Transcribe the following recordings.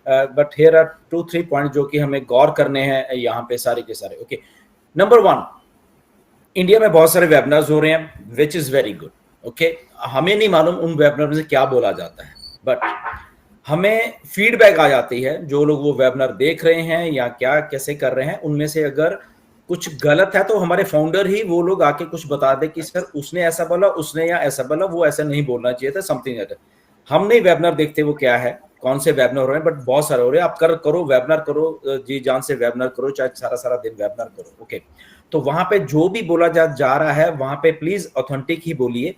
But here are 2-3 point जो कि हमें गौर करने हैं यहाँ पे सारे के सारे। ओके, नंबर 1, इंडिया में बहुत सारे वेबिनार्स हो रहे हैं which is very good. Okay, हमें नहीं मालूम उन वेबिनार में से क्या बोला जाता है, बट हमें फीडबैक आ जाती है जो लोग वो वेबिनार देख रहे हैं या क्या कैसे कर रहे हैं, उनमें से अगर कुछ गलत है तो हमारे फाउंडर ही वो लोग आके कुछ बता दे कि सर उसने ऐसा बोला, उसने या ऐसा बोला, वो ऐसा नहीं बोलना चाहिए था, समथिंग लाइक दैट। हम नहीं वेबिनार देखते वो क्या है, कौन से वेबिनार हो रहे हैं, बट बहुत सारे हो रहे हैं। आप करो वेबिनार करो, जी जान से वेबिनार करो, चाहे सारा सारा दिन वेबिनार करो। ओके, तो वहां पे जो भी बोला जा रहा है वहां पे प्लीज ऑथेंटिक ही बोलिए।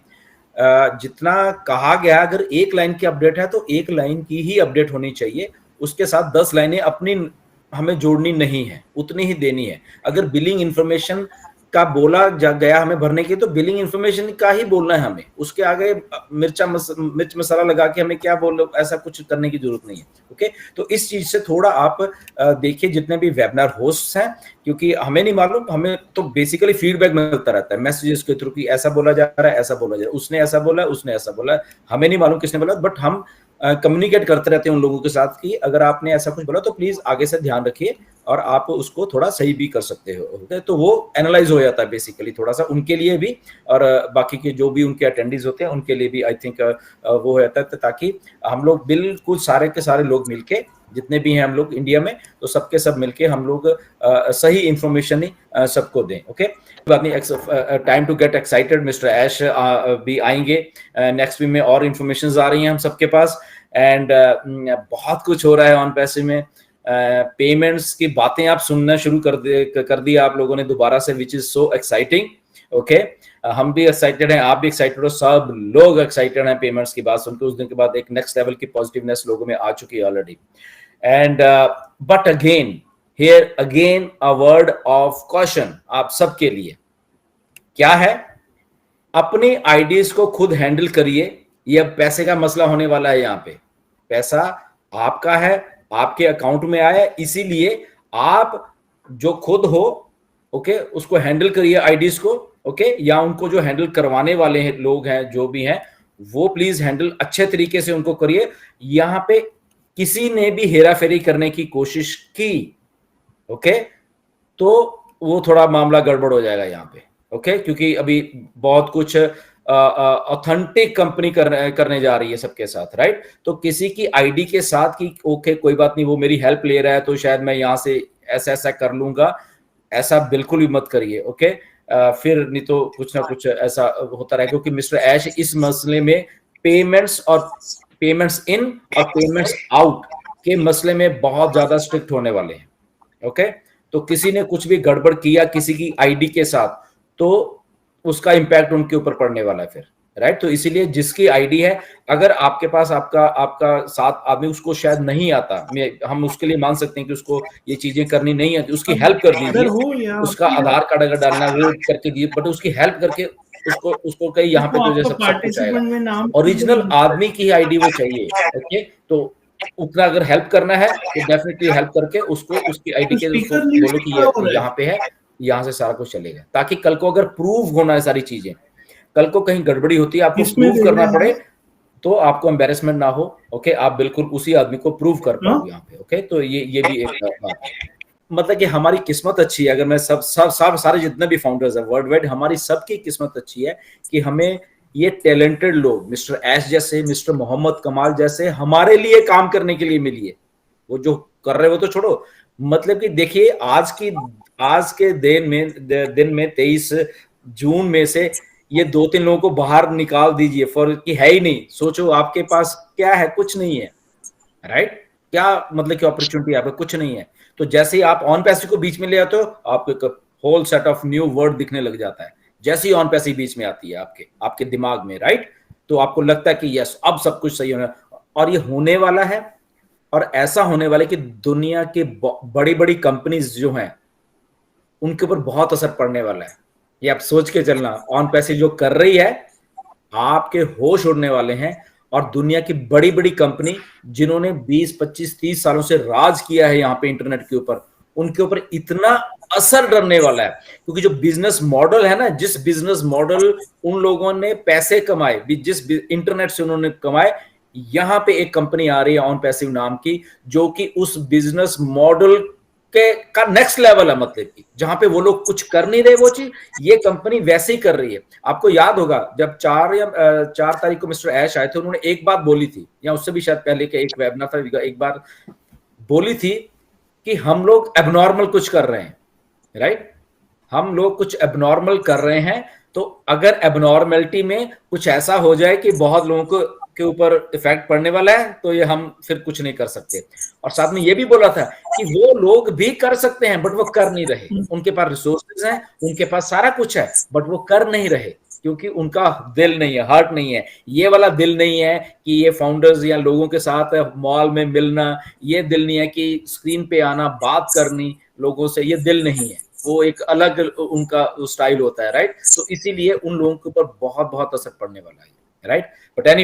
जितना कहा गया, अगर एक लाइन की अपडेट है तो एक लाइन की ही अपडेट होनी चाहिए, उसके साथ 10 लाइनें अपनी हमें जोड़नी नहीं है, उतनी ही देनी है। अगर बिलिंग इंफॉर्मेशन का बोला गया हमें भरने की, तो बिलिंग इंफॉर्मेशन का ही बोलना है हमें, उसके आगे मिर्च मसाला लगा के हमें क्या बोल, ऐसा कुछ करने की जरूरत नहीं है। ओके, तो इस चीज से थोड़ा आप देखिए जितने भी वेबिनार होस्ट हैं, क्योंकि हमें नहीं मालूम, हमें तो बेसिकली फीडबैक मिलता रहता है मैसेजेस के थ्रू कि ऐसा बोला जा रहा है, ऐसा बोला जा रहा है, उसने ऐसा बोला, उसने ऐसा बोला, हमें नहीं मालूम किसने बोला, बट हम कम्युनिकेट करते रहते हैं उन लोगों के साथ कि अगर आपने ऐसा कुछ बोला तो प्लीज आगे से ध्यान रखिए और आप उसको थोड़ा सही भी कर सकते हो। तो वो एनालाइज हो जाता है बेसिकली थोड़ा सा उनके लिए भी, और बाकी के जो भी उनके अटेंडीज होते हैं उनके लिए भी आई थिंक वो हो जाता है, ताकि हम लोग बिल्कुल सारे के सारे लोग मिलके, जितने भी हैं हम लोग इंडिया में, तो सबके सब मिलके हम लोग सही इंफॉर्मेशन ही सबको दें। Okay, time to get excited, mister Ash भी आएंगे नेक्स्ट वीक में, और इंफॉर्मेशन आ रही हैं हम सबके पास, एंड बहुत कुछ हो रहा है ऑन पैसे में। पेमेंट्स की बातें आप सुनना शुरू कर दिया आप लोगों ने दोबारा से, which is so exciting. Okay, हम भी एक्साइटेड हैं, आप भी एक्साइटेड हो, सब लोग एक्साइटेड हैं पेमेंट्स की बात सुनकर। उस दिन के बाद एक नेक्स्ट लेवल की पॉजिटिवनेस लोगों में आ चुकी है already. And but again here again a word of caution आप सबके लिए, क्या है, अपनी आईडीज को खुद हैंडल करिए। ये अब पैसे का मसला होने वाला है, यहाँ पे पैसा आपका है, आपके अकाउंट में आया, इसीलिए आप जो खुद हो, ओके, उसको हैंडल करिए आईडीज को। ओके, या उनको जो हैंडल करवाने वाले हैं लोग हैं जो भी हैं, वो प्लीज हैंडल अच्छे तरीके से उनको करिए। यहां पे किसी ने भी हेरा फेरी करने की कोशिश की, ओके, तो वो थोड़ा मामला गड़बड़ हो जाएगा यहाँ पे। ओके, क्योंकि अभी बहुत कुछ ऑथेंटिक कंपनी करने जा रही है सबके साथ, राइट। तो किसी की आईडी के साथ कि ओके कोई बात नहीं, वो मेरी हेल्प ले रहा है तो शायद मैं यहाँ से ऐसा ऐसा कर लूंगा, ऐसा बिल्कुल भी मत करिए। ओके, फिर नहीं तो कुछ ना कुछ ऐसा होता रहे, क्योंकि मिस्टर ऐश इस मसले में पेमेंट्स और पेमेंट्स इन और पेमेंट्स आउट के मसले में बहुत ज्यादा स्ट्रिक्ट होने वाले हैं। ओके, तो किसी ने कुछ भी गड़बड़ किया किसी की आईडी के साथ, तो उसका इंपैक्ट उनके ऊपर पड़ने वाला है फिर, राइट। तो इसीलिए जिसकी आईडी है, अगर आपके पास आपका साथ आदमी उसको शायद नहीं आता, हम उसके लिए मान सकते हैं कि उसको ये चीजें करनी नहीं आती, उसकी हेल्प कर दीजिए, उसका आधार कार्ड अगर डालना वो करके दीजिए, बट उसकी हेल्प करके उसको कहीं यहाँ पे तो जैसे सब कुछ आएगा। ओरिजिनल आदमी की आईडी वो चाहिए। ओके, तो उतना अगर हेल्प करना है तो डेफिनेटली हेल्प करके उसको उसकी आईडी के उसको बोलो कि ये यहाँ पे है, यहाँ से सारा कुछ चलेगा, ताकि कल को अगर प्रूव होना है सारी चीजें, कल को कहीं गड़बड़ी होती है आपको प्रूव करना पड़े तो आपको एम्बेरसमेंट ना हो। ओके, आप बिल्कुल उसी आदमी को प्रूव कर पाओ यहाँ पे। ओके, तो ये भी एक बात है। मतलब कि हमारी किस्मत अच्छी है, अगर मैं सब सारे जितने भी फाउंडर्स हैं वर्ल्ड वाइड, हमारी सबकी किस्मत अच्छी है कि हमें ये टैलेंटेड लोग, मिस्टर ऐश जैसे, मिस्टर मोहम्मद कमाल जैसे, हमारे लिए काम करने के लिए मिली है। वो जो कर रहे हो तो छोड़ो, मतलब कि देखिए आज के दिन में 23 जून में से ये 2-3 लोगों को बाहर निकाल दीजिए, फॉर कि है ही नहीं। सोचो आपके पास क्या है, कुछ नहीं है, राइट। क्या मतलब कि अपॉर्चुनिटी आप कुछ नहीं है। तो जैसे ही आप ऑन पैसे को बीच में ले आते हो, आपको एक whole set of new word दिखने लग जाता है। जैसे ही ऑन पैसे बीच में आती है आपके दिमाग में, राइट, तो आपको लगता है कि यस अब सब कुछ सही होना, और ये होने वाला है। और ऐसा होने वाला है कि दुनिया के बड़ी बड़ी कंपनीज जो हैं उनके ऊपर बहुत असर पड़ने वाला है। ये आप सोच के चलना, ऑन पैसे जो कर रही है, आपके होश उड़ने वाले हैं। और दुनिया की बड़ी बड़ी कंपनी जिन्होंने 20, 25, 30 सालों से राज किया है यहाँ पे इंटरनेट के ऊपर, उनके ऊपर इतना असर डरने वाला है। क्योंकि जो बिजनेस मॉडल है ना, जिस बिजनेस मॉडल उन लोगों ने पैसे कमाए, जिस इंटरनेट से उन्होंने कमाए, यहां पे एक कंपनी आ रही है ऑन पैसिव नाम की, जो कि उस बिजनेस मॉडल के का नेक्स्ट लेवल है, मतलब कि जहां पे वो लोग कुछ कर नहीं रहे वो चीज, ये कंपनी वैसे ही कर रही है। आपको याद होगा जब 4 तारीख को मिस्टर ऐश आए थे, उन्होंने एक बात बोली थी, या उससे भी शायद पहले के एक वेबिनार था, एक बार बोली थी कि हम लोग एबनॉर्मल कुछ कर रहे हैं, राइट, हम लोग कुछ एबनॉर्मल कर रहे हैं, तो अगर एबनॉर्मेलिटी में कुछ ऐसा हो जाए कि बहुत लोगों को के ऊपर इफेक्ट पड़ने वाला है, तो ये हम फिर कुछ नहीं कर सकते। और साथ में ये भी बोला था कि वो लोग भी कर सकते हैं बट वो कर नहीं रहे, उनके पास रिसोर्सेज हैं, उनके पास सारा कुछ है, बट वो कर नहीं रहे क्योंकि उनका दिल नहीं है, हार्ट नहीं है, ये वाला दिल नहीं है कि ये फाउंडर्स या लोगों के साथ मॉल में मिलना, ये दिल नहीं है कि स्क्रीन पे आना, बात करनी लोगों से, ये दिल नहीं है, वो एक अलग उनका स्टाइल होता है, राइट। तो इसीलिए उन लोगों के ऊपर बहुत बहुत असर पड़ने वाला है, राइट। But anyway